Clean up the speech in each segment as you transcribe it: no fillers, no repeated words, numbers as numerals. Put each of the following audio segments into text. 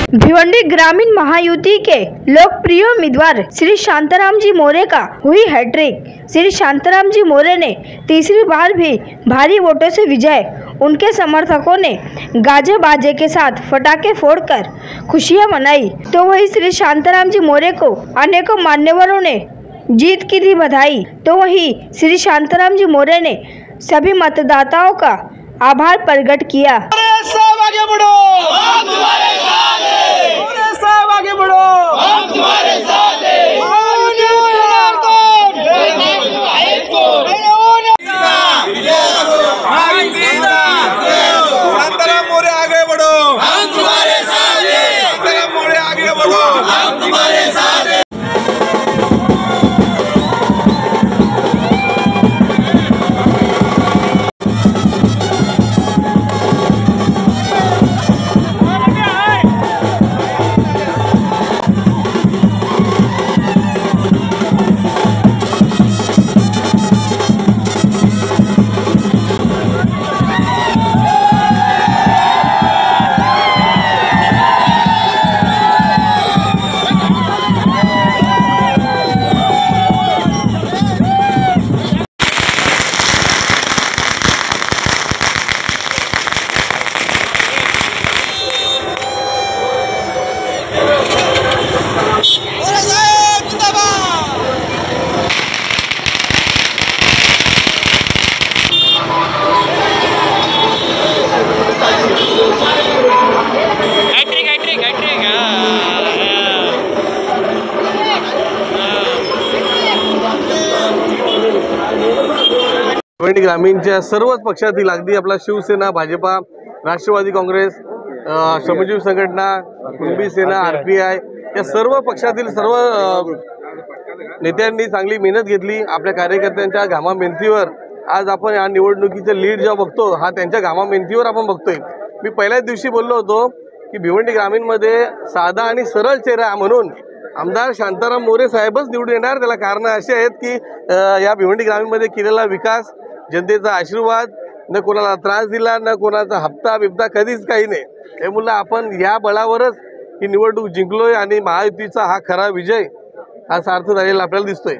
भिवंडी ग्रामीण महायुति के लोकप्रिय उम्मीदवार श्री शांताराम जी मोरे का हुई हैट्रिक। श्री शांताराम जी मोरे ने तीसरी बार भी भारी वोटों से विजय। उनके समर्थकों ने गाजे बाजे के साथ पटाखे फोड़कर खुशियां मनाई, तो वही श्री शांताराम जी मोरे को अनेकों मान्यवरों ने जीत की दी बधाई। तो वही श्री शांताराम जी मोरे ने सभी मतदाताओं का आभार प्रकट किया। आगे बढ़ो, हम तुम्हारे साथ हैं। साहब आगे बढ़ो, हम तुम्हारे साथ हैं। शांताराम मोरे आगे बढ़ो, हम तुम्हारे साथ हैं। शांताराम मोरे आगे बढ़ो, हम तुम्हारे साथ हैं। भिवंडी ग्रामीणच्या सर्वच पक्षातील अगदी आपला शिवसेना, भाजपा, राष्ट्रवादी काँग्रेस, श्रमजीवी संघटना, कुणबी सेना, RPI या सर्व पक्षातील सर्व नेत्यांनी चांगली मेहनत घेतली। आपल्या कार्यकर्त्यांच्या घामा मेहनतीवर आज आपण या निवडणुकीचे लीड जेव्हा बघतो, हा त्यांच्या घामा मेहनतीवर आपण बघतोय। मी पहिल्याच दिवशी बोललो होतो की भिवंडी ग्रामीणमध्ये साधा आणि सरळ चेहरा म्हणून आमदार शांताराम मोरे साहेबच निवडून येणार। त्याला कारण असे आहेत की या भिवंडी ग्रामीणमध्ये केलेला विकास, जनतेचा आशीर्वाद, न कोणाला त्रास दिला, न कोणाचा हप्ता बिप्ता, कधीच काही नाही। त्यामुळे आपण या बळावरच ही निवडणूक जिंकलोय आणि महायुतीचा हा खरा विजय हा सार्थ झालेला आपल्याला दिसतोय।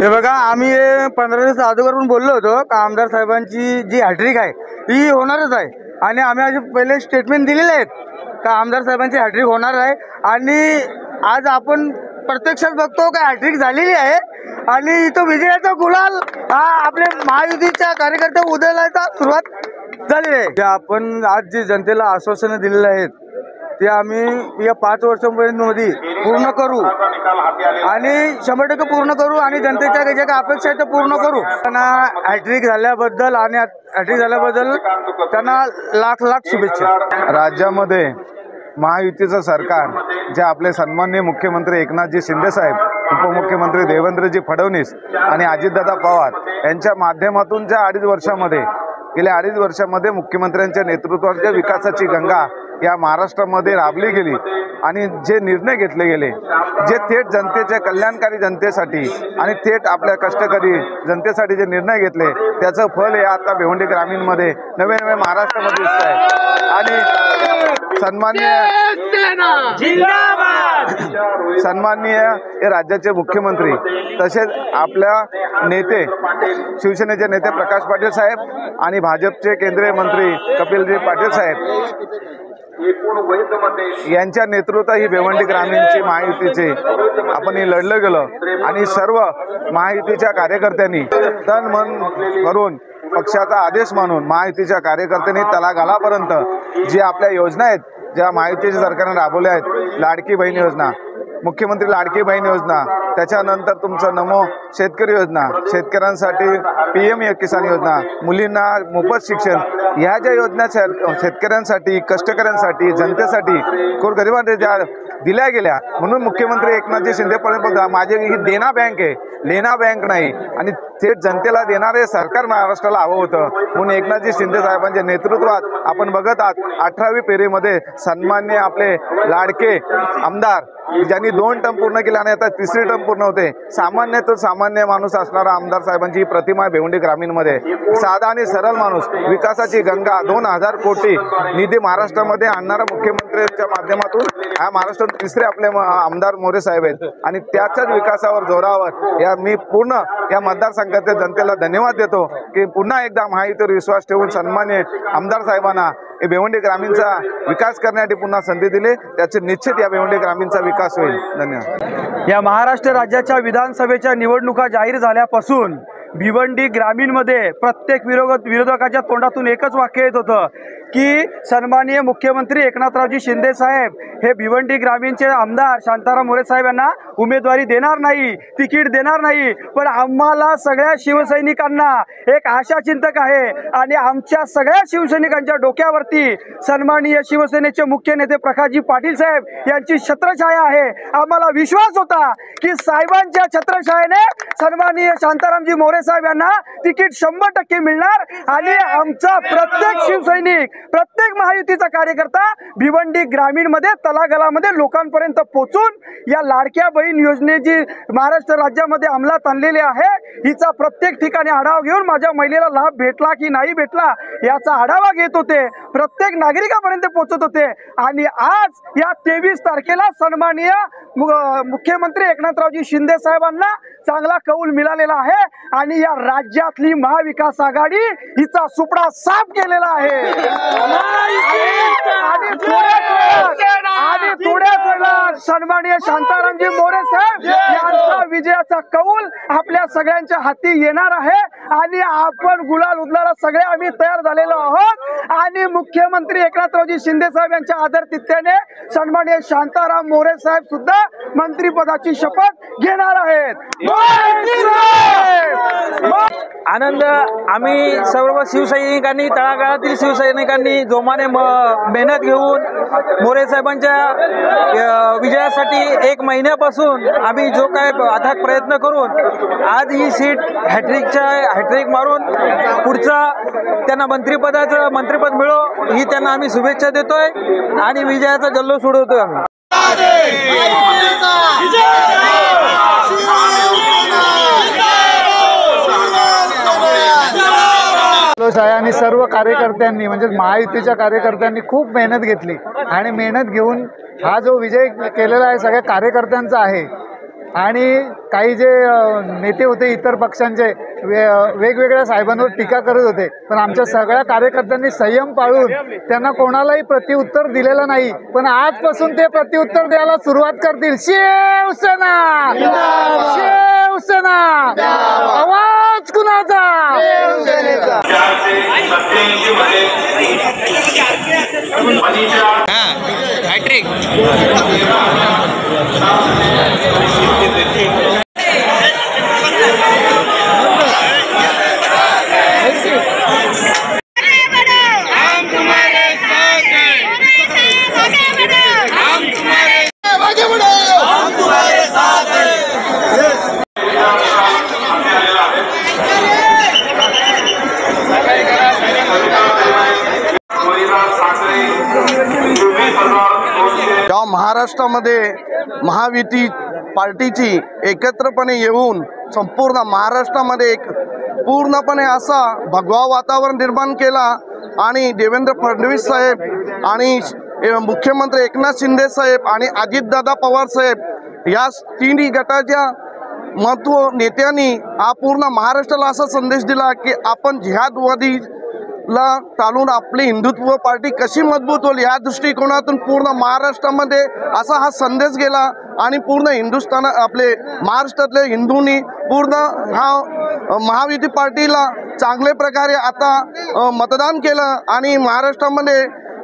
हे बघा, आम्ही 15 दिवस अगोदरून बोललो होतो का आमदार साहेबांची जी हॅट्रिक आहे ती होणारच आहे, आणि आम्ही आज पहिले स्टेटमेंट दिलेले आहेत का आमदार साहेबांची हॅट्रिक होणार आहे, आणि आज आपण प्रत्यक्षात बघतो का हॅट्रिक झालेली आहे, आणि इथं विजयाचा गुलाल हा आपल्या महायुतीच्या कार्यकर्त्या उधळायला सुरुवात झालेली आहे। आपण आज जे जनतेला आश्वासनं दिलेले आहेत ते आम्ही या 5 वर्षांमध्ये पूर्ण करू, आणि 100% पूर्ण करू, आणि जनतेच्या ज्या काही अपेक्षा आहेत त्या पूर्ण करू। त्यांना हॅट्रिक झाल्याबद्दल आणि हॅट्रिक झाल्याबद्दल त्यांना लाख शुभेच्छा। राज्यामध्ये महायुतीचं सरकार जे आपले सन्माननीय मुख्यमंत्री एकनाथजी शिंदे साहेब, उपमुख्यमंत्री देवेंद्रजी फडणवीस आणि अजितदादा पवार यांच्या माध्यमातून ज्या 2.5 वर्षामध्ये गेल्या 2.5 वर्षामध्ये मुख्यमंत्र्यांच्या नेतृत्वात विकासाची गंगा या महाराष्ट्रामध्ये राबली गेली, आणि जे निर्णय घेतले गेले जे थेट जनतेच्या कल्याणकारी जनतेसाठी आणि थेट आपल्या कष्टकरी जनतेसाठी जे निर्णय घेतले त्याचं फल हे आता भिवंडी ग्रामीणमध्ये नवे महाराष्ट्रामध्ये दिसत आहे। आणि सन्माननीय हे राज्याचे मुख्यमंत्री तसेच आपल्या नेते शिवसेनेचे नेते प्रकाश पाटील साहेब आणि भाजपचे केंद्रीय मंत्री कपिलजी पाटील साहेब यांच्या नेतृत्वात ही भिवंडी ग्रामीणची महायुतीचे आपण हे लढलं गेलं, आणि सर्व महायुतीच्या कार्यकर्त्यांनी तन मन करून पक्षाचा आदेश मानून महायुतीच्या कार्यकर्त्यांनी तळागाळापर्यंत जे आपल्या योजना आहेत ज्या महायुतीच्या सरकारने राबवल्या आहेत, लाडकी बहीण योजना, मुख्यमंत्री लाडकी बहीण योजना, त्याच्यानंतर तुमचं नमो शेतकरी योजना, शेतकऱ्यांसाठी PM किसान योजना, मुलींना मोफत शिक्षण, ह्या ज्या योजना शेतकऱ्यांसाठी, कष्टकऱ्यांसाठी, जनतेसाठी, गोरगरिबांच्या ज्या दिल्या गेल्या म्हणून मुख्यमंत्री एकनाथजी शिंदेपर्यंत माझी ही देना बँक आहे, लेना बँक नाही आणि थेट जनतेला देणारे सरकार महाराष्ट्राला हवं होतं म्हणून एकनाथजी शिंदे साहेबांच्या नेतृत्वात आपण बघत आहात 18वी फेरीमध्ये सन्माननीय आपले लाडके आमदार ज्यांनी 2 टर्म पूर्ण केले आणि आता 3री टर्म पूर्ण होते, सामान्य तो सामान्य माणूस असणारा आमदार साहेबांची ही प्रतिमा आहे भिवंडी ग्रामीणमध्ये। साधा आणि सरळ माणूस, विकासाची गंगा, 2000 कोटी निधी महाराष्ट्रामध्ये आणणारा मुख्यमंत्र्यांच्या माध्यमातून हा महाराष्ट्रात 3रे आपले आमदार मोरे साहेब आहेत आणि त्याच्याच विकासावर जोरावर मी पूर्ण या मतदारसंघाच्या जनतेला धन्यवाद देतो की पुन्हा एकदा महायुतीवर विश्वास ठेवून सन्मान्य आमदार साहेबांना भिवंडी ग्रामीणचा विकास करण्यासाठी पुन्हा संधी दिली, त्याचे निश्चित या भिवंडी ग्रामीणचा विकास होईल। धन्यवाद। या महाराष्ट्र राज्याच्या विधानसभेच्या निवडणुका जाहीर झाल्यापासून भिवंडी ग्रामीणमध्ये प्रत्येक विरोधकाच्या तोंडातून एकच वाक्य येत होतं की सन्माननीय मुख्यमंत्री एकनाथरावजी शिंदे साहेब हे भिवंडी ग्रामीणचे आमदार शांताराम मोरे साहेब यांना उमेदवारी देणार नाही, तिकीट देणार नाही। पण आम्हाला सगळ्या शिवसैनिकांना एक आशाचिंतक आहे आणि आमच्या सगळ्या शिवसैनिकांच्या डोक्यावरती सन्माननीय शिवसेनेचे मुख्य नेते प्रकाशजी पाटील साहेब यांची छत्रछाया आहे। आम्हाला विश्वास होता की साहेबांच्या छत्रछायेने सन्माननीय शांतारामजी मोरे साहेब यांना तिकीट 100% मिळणार आणि आमचा प्रत्येक शिवसैनिक, प्रत्येक महायुतीचा कार्यकर्ता भिवंडी ग्रामीणमध्ये तलागलामध्ये लोकांपर्यंत पोहोचून या लाडक्या बहीण योजनेची महाराष्ट्र राज्यामध्ये अंमलात आणलेली आहे हिचा प्रत्येक ठिकाणी आढावा घेऊन माझ्या महिलेला लाभ भेटला की नाही भेटला याचा आढावा घेत होते, प्रत्येक नागरिकापर्यंत पोहोचत होते आणि आज या 23 तारखेला सन्माननीय मुख्यमंत्री एकनाथरावजी शिंदे साहेबांना चांगला कौल मिळालेला आहे आणि या राज्यातली महाविकास आघाडी हिचा सुपडा साफ केलेला आहे आणि थोड्याच वेळात सन्माननीय शांतारामजी मोरे साहेब यांचा विजयाचा कौल आपल्या सगळ्यांच्या हाती येणार आहे आणि आपण गुलाल उधळायला सगळे आम्ही तयार झालेलो आहोत आणि मुख्यमंत्री एकनाथरावजी शिंदे साहेब यांच्या आदरातिथ्याने सन्माननीय शांताराम मोरे साहेब सुद्धा मंत्रिपदाची शपथ घेणार आहेत। आनंद आम्ही सर्व शिवसैनिकांनी, तळागाळातील शिवसैनिकांनी जोमाने मेहनत घेऊन मोरे साहेबांच्या विजयासाठी 1 महिन्यापासून आम्ही जो काय अथक प्रयत्न करून आज ही सीट हॅट्रिक मारून पुढचा त्यांना मंत्रिपद मिळो ही त्यांना आम्ही शुभेच्छा देतोय आणि विजयाचा जल्लोष उडवतोय आम्ही। आणि सर्व कार्यकर्त्यांनी म्हणजे महायुतीच्या कार्यकर्त्यांनी खूप मेहनत घेतली आणि मेहनत घेऊन हा जो विजय केलेला आहे सगळ्या कार्यकर्त्यांचा आहे आणि काही जे नेते होते इतर पक्षांचे वेगवेगळ्या साहेबांवर टीका करत होते पण आमच्या सगळ्या कार्यकर्त्यांनी संयम पाळून त्यांना कोणालाही प्रत्युत्तर दिलेलं नाही पण आजपासून ते प्रत्युत्तर द्यायला सुरुवात करतील। शिवसेना शिवसेना आवाज कुणाचा? हॅट्रिक जेव्हा महाराष्ट्रामध्ये महायुती पार्टीची एकत्रपणे येऊन संपूर्ण महाराष्ट्रामध्ये एक पूर्णपणे असा भगवा वातावरण निर्माण केला आणि देवेंद्र फडणवीस साहेब आणि मुख्यमंत्री एकनाथ शिंदे साहेब आणि अजितदादा पवार साहेब या 3 गटाच्या महत्व नेत्यांनी हा पूर्ण महाराष्ट्राला असा संदेश दिला की आपण जिहादवादी ला चालून आपली हिंदुत्व पार्टी कशी मजबूत होईल या दृष्टिकोनातून पूर्ण महाराष्ट्रामध्ये असा हा संदेश गेला आणि पूर्ण हिंदुस्थान आपले महाराष्ट्रातले हिंदूंनी पूर्ण हा महायुती पार्टीला चांगल्या प्रकारे आता मतदान केलं आणि महाराष्ट्रामध्ये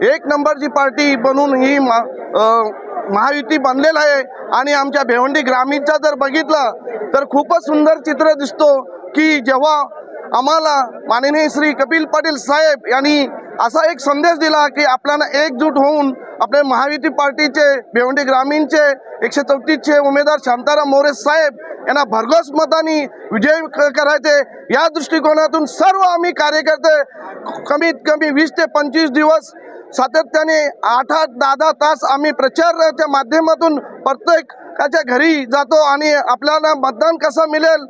1 नंबरची पार्टी बनून ही महायुती बनलेला आहे आणि आमच्या भिवंडी ग्रामीणचा जर बघितलं तर खूपच सुंदर चित्र दिसतो की जेव्हा आम्हाला माननीय श्री कपिल पाटील साहेब यांनी असा एक संदेश दिला की आपल्याला एकजूट होऊन आपले महायुती पार्टीचे भिवंडी ग्रामीणचे 134चे उमेदवार शांताराम मोरे साहेब यांना भरघोस मतांनी विजयी करायचे या दृष्टिकोनातून सर्व आम्ही कार्यकर्ते कमीत कमी 20 ते 25 दिवस सातत्याने 8-8, 10-10 तास आम्ही प्रचाराच्या माध्यमातून प्रत्येकाच्या घरी जातो आणि आपल्याला मतदान कसं मिळेल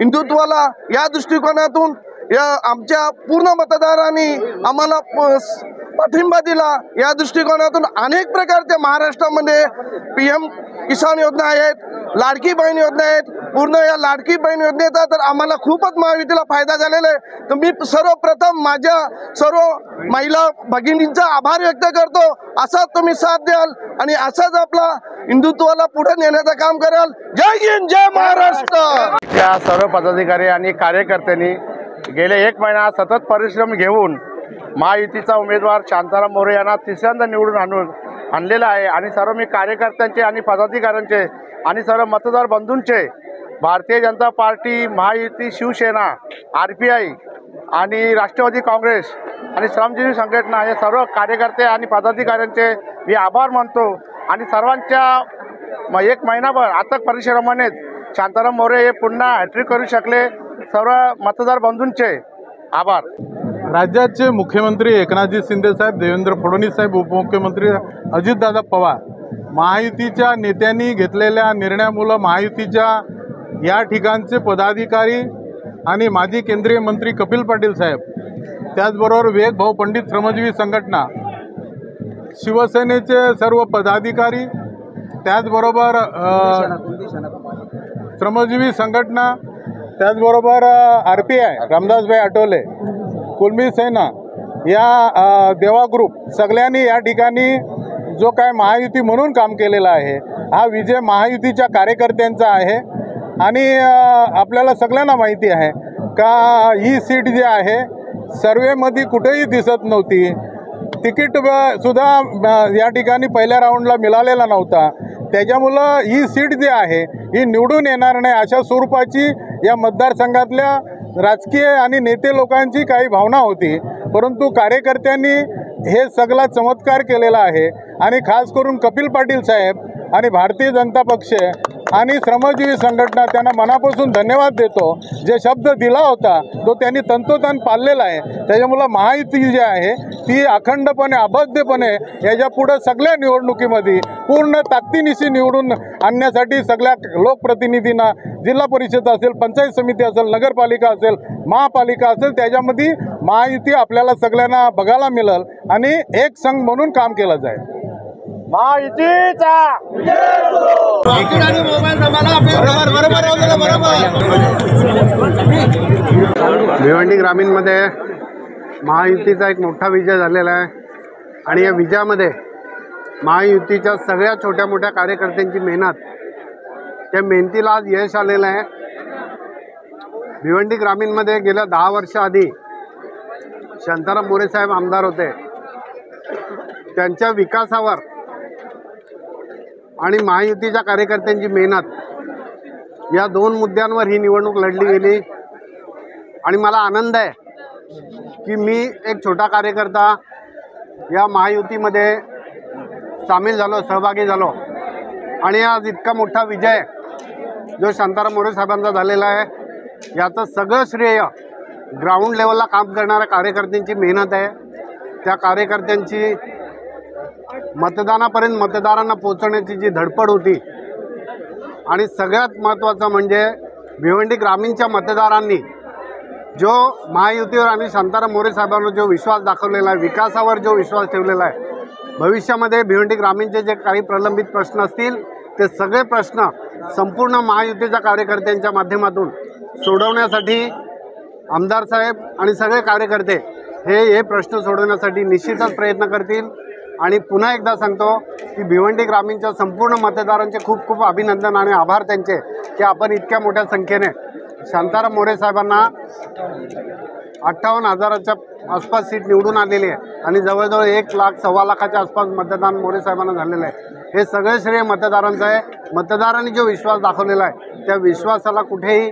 हिंदुत्वाला या दृष्टिकोनातून या आमच्या पूर्ण मतदारांनी आम्हाला पाठिंबा दिला। या दृष्टिकोनातून अनेक प्रकारच्या महाराष्ट्रामध्ये PM किसान योजना आहेत, लाडकी बहीण योजना आहेत। पूर्ण या लाडकी बहीण योजनेचा तर आम्हाला खूपच महायुतीला फायदा झालेला आहे। तर मी सर्वप्रथम माझ्या सर्व महिला भगिनींचा आभार व्यक्त करतो। असाच तुम्ही साथ द्याल आणि असाच आपला हिंदुत्वाला पुढे नेण्याचं काम कराल। जय हिंद, जय महाराष्ट्र। या सर्व पदाधिकारी आणि कार्यकर्त्यांनी गेले 1 महिना सतत परिश्रम घेऊन महायुतीचा उमेदवार शांताराम मोरे यांना तिसऱ्यांदा निवडून आणलेला आहे आणि सर्व मी कार्यकर्त्यांचे आणि पदाधिकाऱ्यांचे आणि सर्व मतदार बंधूंचे भारतीय जनता पार्टी, महायुती, शिवसेना, RPI आणि राष्ट्रवादी काँग्रेस आणि श्रमजीवी संघटना या सर्व कार्यकर्ते आणि पदाधिकाऱ्यांचे मी आभार मानतो आणि सर्वांच्या 1 महिनाभर अथक परिश्रमाने शांताराम मोरे हे पुन्हा हॅट्रिक करू शकले। सर्व मतदार बंधूंचे आभार। राज्याचे मुख्यमंत्री एकनाथजी शिंदे साहेब, देवेंद्र फडणवीस साहेब, उपमुख्यमंत्री अजितदादा पवार, महायुतीच्या नेत्यांनी घेतलेल्या निर्णयामुळे महायुतीच्या या ठिकाणचे पदाधिकारी आणि माजी केंद्रीय मंत्री कपिल पाटील साहेब, त्याचबरोबर विवेक भाऊ पंडित श्रमजीवी संघटना, शिवसेनेचे सर्व पदाधिकारी, त्याचबरोबर श्रमजीवी संघटना, त्याचबरोबर RPI रामदासभाई आठवले, कुलमी सेना, या देवा ग्रुप सगळ्यांनी या ठिकाणी जो काय महायुती म्हणून काम केलेलं आहे, हा विजय महायुतीच्या कार्यकर्त्यांचा आहे। आणि आपल्याला सगळ्यांना माहिती आहे का ही सीट जी आहे सर्वेमध्ये कुठेही दिसत नव्हती, तिकीटसुद्धा या ठिकाणी पहिल्या राऊंडला मिळालेला नव्हता। त्याच्यामुळं ही सीट जी आहे ही निवडून येणार नाही अशा स्वरूपाची या मतदारसंघातल्या राजकीय आणि नेते लोकांची काही भावना होती, परंतु कार्यकर्त्यांनी हे सगळा चमत्कार केलेला आहे। आणि खास करून कपिल पाटील साहेब आणि भारतीय जनता पक्ष आणि श्रमजीवी संघटना त्यांना मनापासून धन्यवाद देतो। जे शब्द दिला होता तो त्यांनी तंतोतंत पाळलेला आहे। त्याच्यामुळं महायुती जी आहे ती अखंडपणे, अभद्रपणे याच्या पुढे सगळ्या निवडणुकीमध्ये पूर्ण ताकदीनिशी निवडून आणण्यासाठी सगळ्या लोकप्रतिनिधींना, जिल्हा परिषद असेल, पंचायत समिती असेल, नगरपालिका असेल, महापालिका असेल, त्याच्यामध्ये महायुती आपल्याला सगळ्यांना बघायला मिळेल आणि एक संघ म्हणून काम केलं जाईल। महायुतीचा भिवंडी ग्रामीणमध्ये महायुतीचा एक मोठा विजय झालेला आहे आणि या विजयामध्ये महायुतीच्या सगळ्या छोट्या मोठ्या कार्यकर्त्यांची मेहनत, त्या मेहनतीला आज यश आलेलं आहे। भिवंडी ग्रामीणमध्ये गेल्या 10 वर्ष आधी शांताराम मोरे साहेब आमदार होते, त्यांच्या विकासावर आणि महायुतीच्या कार्यकर्त्यांची मेहनत या 2 मुद्द्यांवर ही निवडणूक लढली गेली। आणि मला आनंद आहे की मी एक छोटा कार्यकर्ता या महायुतीमध्ये सामील झालो, सहभागी झालो आणि आज इतका मोठा विजय जो शांताराम मोरे साहेबांचा झालेला आहे, याचं सगळं श्रेय ग्राउंड लेवलला काम करणाऱ्या कार्यकर्त्यांची मेहनत आहे। त्या कार्यकर्त्यांची मतदानापर्यंत मतदारांना पोहोचवण्याची जी धडपड होती आणि सगळ्यात महत्त्वाचं म्हणजे भिवंडी ग्रामीणच्या मतदारांनी जो महायुतीवर आणि शांताराम मोरे साहेबांवर जो विश्वास दाखवलेला आहे, विकासावर जो विश्वास ठेवलेला आहे, भविष्यामध्ये भिवंडी ग्रामीणचे जे काही प्रलंबित प्रश्न असतील ते सगळे प्रश्न संपूर्ण महायुतीच्या कार्यकर्त्यांच्या माध्यमातून सोडवण्यासाठी आमदार साहेब आणि सगळे कार्यकर्ते हे प्रश्न सोडवण्यासाठी निश्चितच प्रयत्न करतील। आणि पुन्हा एकदा सांगतो की भिवंडी ग्रामीणच्या संपूर्ण मतदारांचे खूप खूप अभिनंदन आणि आभार त्यांचे की आपण इतक्या मोठ्या संख्येने शांताराम मोरे साहेबांना 58,000च्या आसपास सीट निवडून आलेली आहे आणि जवळजवळ 1 लाख, 1.25 लाखाच्या आसपास मतदान मोरे साहेबांना झालेलं आहे। हे सगळे श्रेय मतदारांचं आहे। मतदारांनी जो विश्वास दाखवलेला आहे त्या विश्वासाला कुठेही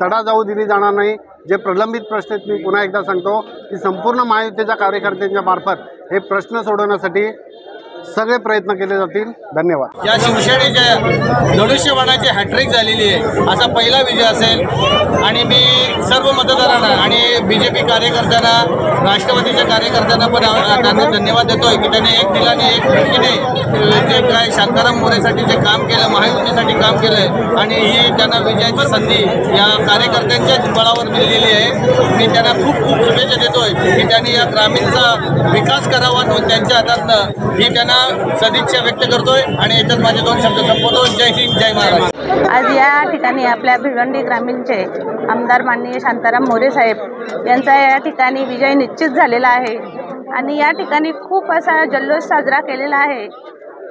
तडा जाऊ दिली जाणार नाही। जे प्रलंबित प्रश्न आहेत मी पुन्हा एकदा सांगतो की संपूर्ण महायुतीच्या कार्यकर्त्यांच्या मार्फत हे प्रश्न सोडवण्यासाठी सगळे प्रयत्न केले जातील. धन्यवाद. या शिवसेनेच्या धनुष्यबाणाची हॅट्रिक झालेली आहे, असा पहिला विजय असेल. आणि मी सर्व मतदारांना आणि BJP कार्यकर्त्यांना, राष्ट्रवादीच्या कार्यकर्त्यांना पण त्यांना धन्यवाद देतोय की त्यांनी एक दिलाने एक खिडकीने जे काय शांताराम मोरेसाठी जे काम केलं, महायुतीसाठी काम केलं आणि ही त्यांना विजयाची संधी या कार्यकर्त्यांच्या बळावर मिळलेली आहे. मी त्यांना खूप खूप शुभेच्छा देतोय की त्यांनी या ग्रामीणचा विकास करावा, त्यांच्या हातातनं ही त्यांना सदिच्छा व्यक्त करतोय. आणि याच्यात माझे 2 शब्द संपवतो. जय हिंद, जय महाराष्ट्र. आज या ठिकाणी आपल्या भिवंडी ग्रामीणचे आमदार माननीय शांताराम मोरे साहेब यांचा या ठिकाणी विजय निश्चित झालेला आहे आणि या ठिकाणी खूप असा जल्लोष साजरा केलेला आहे.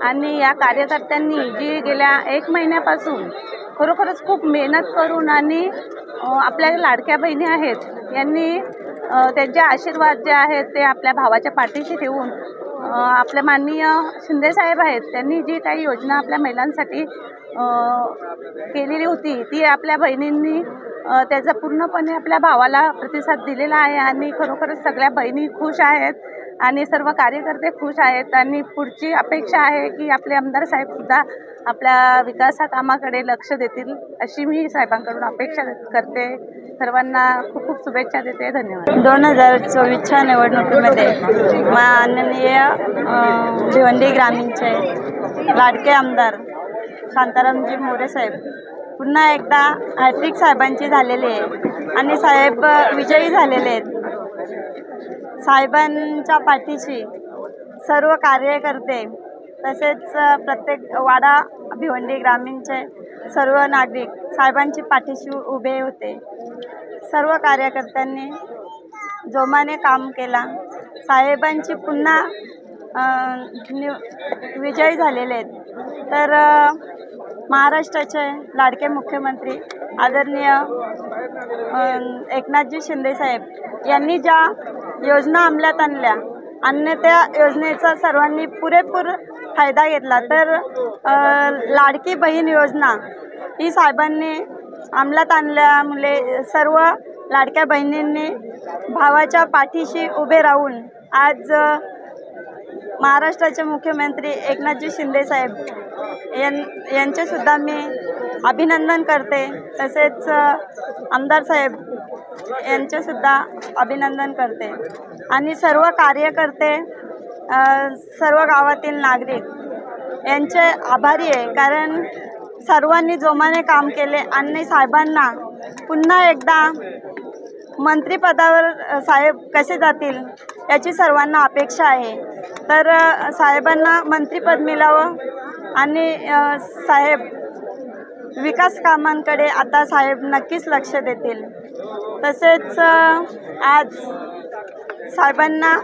आणि या कार्यकर्त्यांनी जी गेल्या 1 महिन्यापासून खरोखरच खूप मेहनत करून आणि आपल्या लाडक्या बहिणी आहेत यांनी त्यांचे आशीर्वाद जे आहेत ते आपल्या भावाच्या पाठीशी ठेवून आपल्या माननीय शिंदेसाहेब आहेत त्यांनी जी काही योजना आपल्या महिलांसाठी केलेली होती ती आपल्या बहिणींनी त्याचा पूर्णपणे आपल्या भावाला प्रतिसाद दिलेला आहे. आणि खरोखरच सगळ्या बहिणी खुश आहेत आणि सर्व कार्यकर्ते खुश आहेत. आणि पुढची अपेक्षा आहे की आपले आमदार साहेबसुद्धा आपल्या विकासा कामाकडे लक्ष देतील अशी मी साहेबांकडून अपेक्षा करते. सर्वांना खूप खूप शुभेच्छा देते. धन्यवाद. 2024च्या निवडणुकीमध्ये माननीय भिवंडी ग्रामीणचे लाडके आमदार शांतारामजी मोरे साहेब पुन्हा एकदा हॅट्रिक साहेबांची झालेली आहे आणि साहेब विजयी झालेले आहेत. साहेबांच्या पाठीशी सर्व कार्यकर्ते तसेच प्रत्येक वाडा भिवंडी ग्रामीणचे सर्व नागरिक साहेबांची पाठीशी उभे होते. सर्व कार्यकर्त्यांनी जोमाने काम केला. साहेबांची पुन्हा विजयी झालेले आहेत. तर महाराष्ट्राचे लाडके मुख्यमंत्री आदरणीय एकनाथजी शिंदेसाहेब यांनी ज्या योजना अंमलात आणल्या त्या योजनेचा सर्वांनी पुरेपूर फायदा घेतला. तर लाडकी बहीण योजना ही साहेबांनी अंमलात आणल्यामुळे सर्व लाडक्या बहिणींनी भावाच्या पाठीशी उभे राहून आज महाराष्ट्राचे मुख्यमंत्री एकनाथजी शिंदेसाहेब यांचेसुद्धा मी अभिनंदन करते. तसेच आमदार साहेब यांचेसुद्धा अभिनंदन करते. आणि सर्व कार्यकर्ते सर्व गावातील नागरिक यांचे आभारी आहे कारण सर्वांनी जोमाने काम केले आणि साहेबांना पुन्हा एकदा मंत्रिपदावर साहेब कसे जातील याची सर्वांना अपेक्षा आहे. तर साहेबांना मंत्रिपद मिळावं आणि साहेब विकास कामांकडे आता साहेब नक्कीच लक्ष देतील. तसेच आज साहेबांना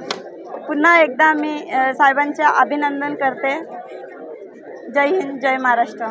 पुन्हा एकदा मी साहेबांचे अभिनंदन करते. जय हिंद, जय महाराष्ट्र.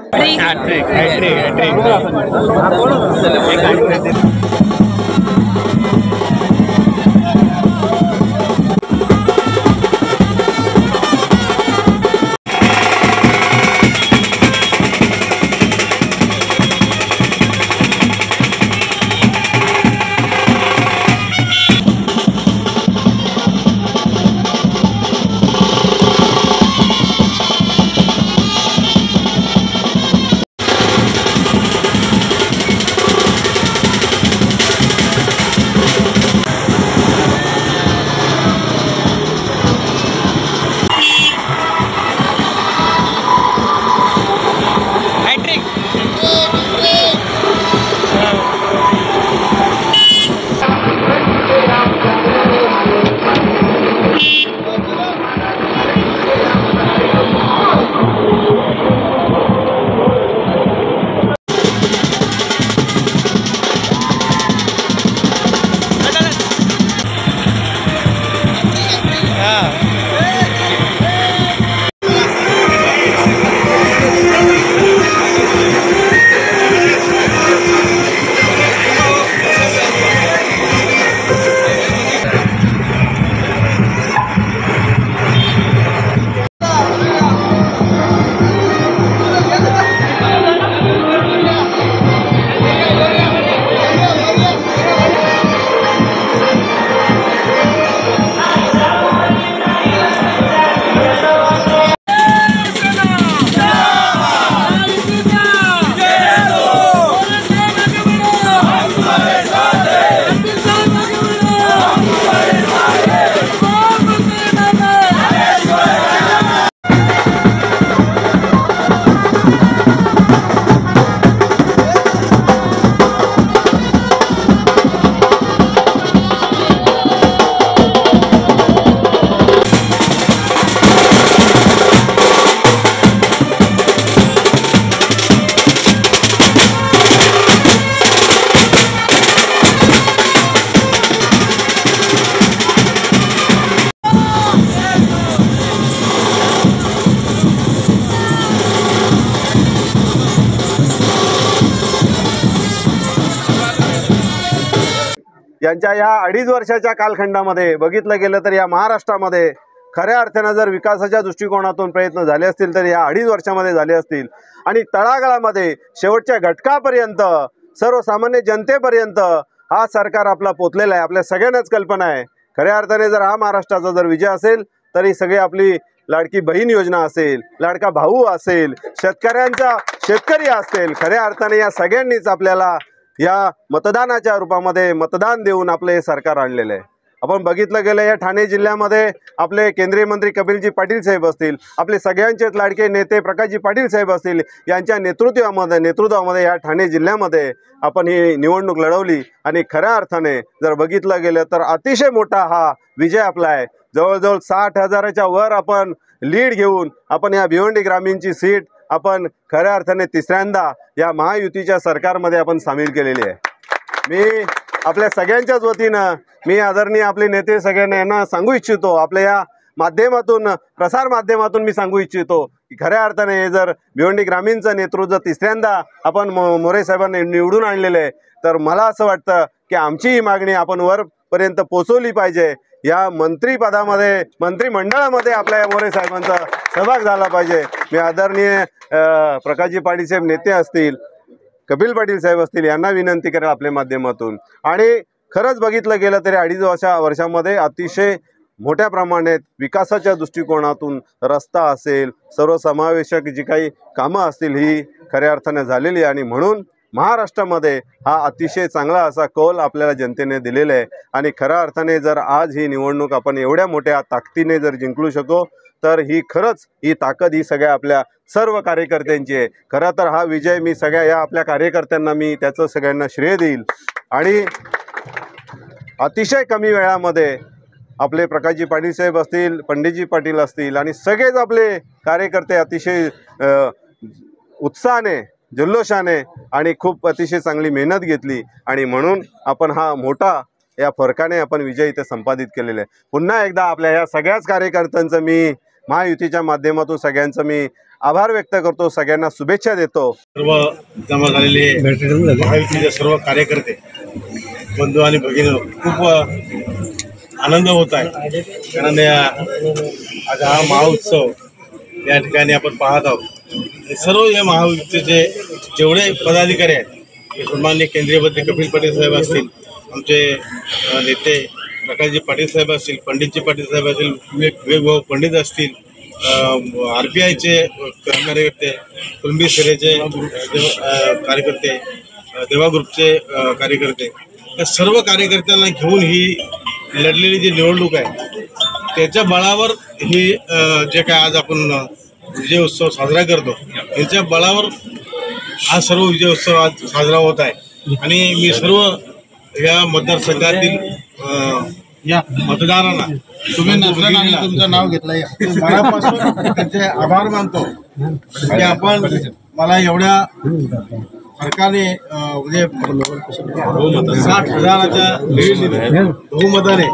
यांच्या या 2.5 वर्षाच्या कालखंडामध्ये बघितलं गेलं तर या महाराष्ट्रामध्ये खऱ्या अर्थानं जर विकासाच्या दृष्टिकोनातून प्रयत्न झाले असतील तर या 2.5 वर्षामध्ये झाले असतील आणि तळागाळामध्ये शेवटच्या घटकापर्यंत सर्वसामान्य जनतेपर्यंत हा सरकार आपला पोचलेला आहे। आपल्या सगळ्यांनाच कल्पना आहे खऱ्या अर्थाने जर हा महाराष्ट्राचा जर विजय असेल तर ही सगळी आपली लाडकी बहीण योजना असेल, लाडका भाऊ असेल, शेतकरी असतील, खऱ्या अर्थाने या सगळ्यांनीच आपल्याला या मतदानाच्या रूपामध्ये मतदान देऊन आपले हे सरकार आणलेले आहे। आपण बघितलं गेलं या ठाणे जिल्ह्यामध्ये आपले केंद्रीय मंत्री कपिलजी पाटील साहेब असतील, आपले सगळ्यांचेच लाडके नेते प्रकाशजी पाटील साहेब असतील, यांच्या नेतृत्वामध्ये या ठाणे जिल्ह्यामध्ये आपण ही निवडणूक लढवली आणि खऱ्या अर्थाने जर बघितलं गेलं तर अतिशय मोठा हा विजय आपला आहे। जवळजवळ 60,000च्या वर आपण लीड घेऊन आपण या भिवंडी ग्रामीणची सीट आपण खऱ्या अर्थाने तिसऱ्यांदा या महायुतीच्या सरकारमध्ये आपण सामील केलेली आहे। मी आपल्या सगळ्यांच्याच वतीनं मी आदरणीय आपले नेते सगळ्यांना यांना सांगू इच्छितो, आपल्या या माध्यमातून प्रसार माध्यमातून मी सांगू इच्छितो की खऱ्या अर्थाने जर भिवंडी ग्रामीणचं नेतृत्व तिसऱ्यांदा आपण मोरे साहेबांनी निवडून आणलेलं आहे तर मला असं वाटतं की आमची ही मागणी आपण वरपर्यंत पोचवली पाहिजे। या मंत्रिपदामध्ये मंत्रिमंडळामध्ये आपल्या या मोरे साहेबांचा सहभाग झाला पाहिजे। मी आदरणीय प्रकाशजी पाटील साहेब नेते असतील, कपिल पाटील साहेब असतील यांना विनंती करेल आपल्या माध्यमातून। आणि खरंच बघितलं गेलं तरी 2.5 वर्षामध्ये अतिशय मोठ्या प्रमाणात विकासाच्या दृष्टिकोनातून रस्ता असेल, सर्वसमावेशक जी काही कामं असतील ही खऱ्या अर्थाने झालेली आणि म्हणून महाराष्ट्रामध्ये हा अतिशय चांगला असा कौल आपल्याला जनतेने दिलेला आहे। आणि खऱ्या अर्थाने जर आज ही निवडणूक आपण एवढ्या मोठ्या ताकदीने जर जिंकू शकतो तर ही खरंच ही ताकद ही सगळ्या आपल्या सर्व कार्यकर्त्यांची आहे। खरं तर हा विजय मी सगळ्या या आपल्या कार्यकर्त्यांना मी त्याचं सगळ्यांना श्रेय देईल। आणि अतिशय कमी वेळामध्ये आपले प्रकाशजी पाटील साहेब असतील, पंडितजी पाटील असतील आणि सगळेच आपले कार्यकर्ते अतिशय उत्साहाने जल्लोषाने आणि खूप अतिशय चांगली मेहनत घेतली आणि म्हणून आपण हा मोठा या फरकाने आपण विजय इथे संपादित केलेला आहे। पुन्हा एकदा आपल्या या सगळ्याच कार्यकर्त्यांचं मी महायुतीच्या माध्यमातून सगळ्यांचं मी आभार व्यक्त करतो, सगळ्यांना शुभेच्छा देतो। सर्व जमा झालेले महायुतीचे सर्व कार्यकर्ते बंधू आणि भगिनी खूप आनंद होत आहे कारण आज हा महाउत्सव या ठिकाणी आपण पाहत आहोत। सर्व या महायुतीचे जेवढे पदाधिकारी आहेत सन्माननीय केंद्रीय मंत्री कपिल पाटील साहेब असतील, आमचे नेते प्रकाशजी पाटील साहेब असतील, पंडितजी पाटील साहेब असतील, विवेक पंडित असतील, RPIचे कार्यकर्ते, कुलंबी सेनेचे कार्यकर्ते, देवा ग्रुपचे कार्यकर्ते, या सर्व कार्यकर्त्यांना घेऊन ही लढलेली जी निवडणूक आहे त्याच्या बळावर ही जे काय आज आपण विजय उत्सव साजरा करतो यांच्या बळावर हा सर्व विजय उत्सव आज साजरा होत आहे। आणि मी सर्व या मतदारसंघातील या मतदारांना तुम्ही नजरेनं आणि तुमचं नाव घेतलं मनापासून त्यांचे आभार मानतो की आपण मला एवढ्या सरकारने म्हणजे 60,000च्या बहुमताने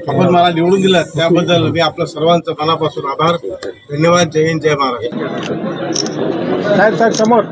आपण मला निवडून दिलं त्याबद्दल मी आपल्या सर्वांचं मनापासून आभार, धन्यवाद। जय हिंद, जय महाराष्ट्र। साहेब समोर